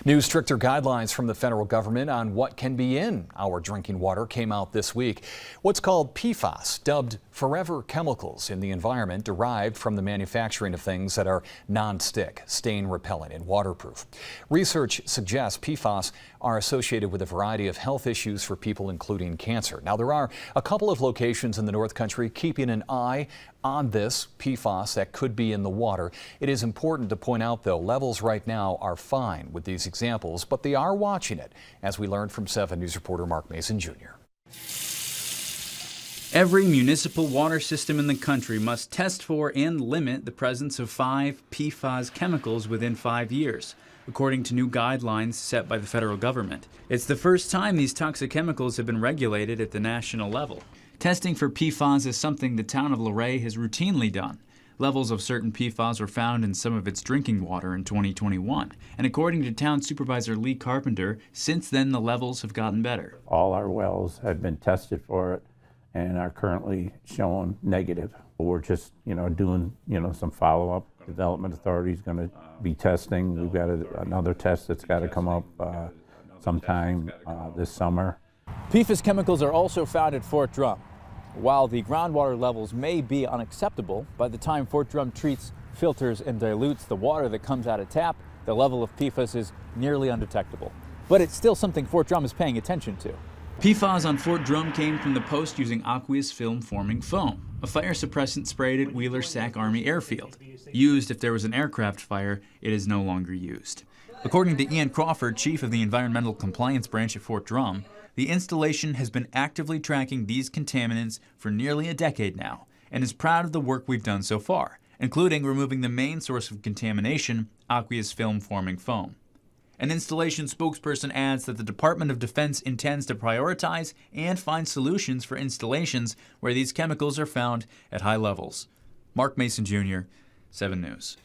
New stricter guidelines from the federal government on what can be in our drinking water came out this week. What's called PFAS, dubbed forever chemicals in the environment derived from the manufacturing of things that are non-stick, stain repellent, and waterproof. Research suggests PFAS are associated with a variety of health issues for people, including cancer. Now, there are a couple of locations in the North Country keeping an eye on this PFAS that could be in the water. It is important to point out, though, levels right now are fine with these examples, but they are watching it, as we learned from 7 News reporter Mark Mason Jr. Every municipal water system in the country must test for and limit the presence of 5 PFAS chemicals within 5 years, according to new guidelines set by the federal government. It's the first time these toxic chemicals have been regulated at the national level. Testing for PFAS is something the town of Luray has routinely done. Levels of certain PFAS were found in some of its drinking water in 2021. And according to Town Supervisor Lee Carpenter, since then the levels have gotten better. All our wells have been tested for it and are currently showing negative. We're just, doing, some follow-up. Development Authority is going to be testing. We've got another test that's got to come up sometime this summer. PFAS chemicals are also found at Fort Drum. While the groundwater levels may be unacceptable, by the time Fort Drum treats, filters, and dilutes the water that comes out of tap, the level of PFAS is nearly undetectable. But it's still something Fort Drum is paying attention to. PFAS on Fort Drum came from the post using aqueous film-forming foam, a fire suppressant sprayed at Wheeler Sac Army Airfield. Used if there was an aircraft fire, it is no longer used. According to Ian Crawford, chief of the Environmental Compliance Branch at Fort Drum, the installation has been actively tracking these contaminants for nearly a decade now and is proud of the work we've done so far, including removing the main source of contamination, aqueous film-forming foam. An installation spokesperson adds that the Department of Defense intends to prioritize and find solutions for installations where these chemicals are found at high levels. Mark Mason Jr., 7 News.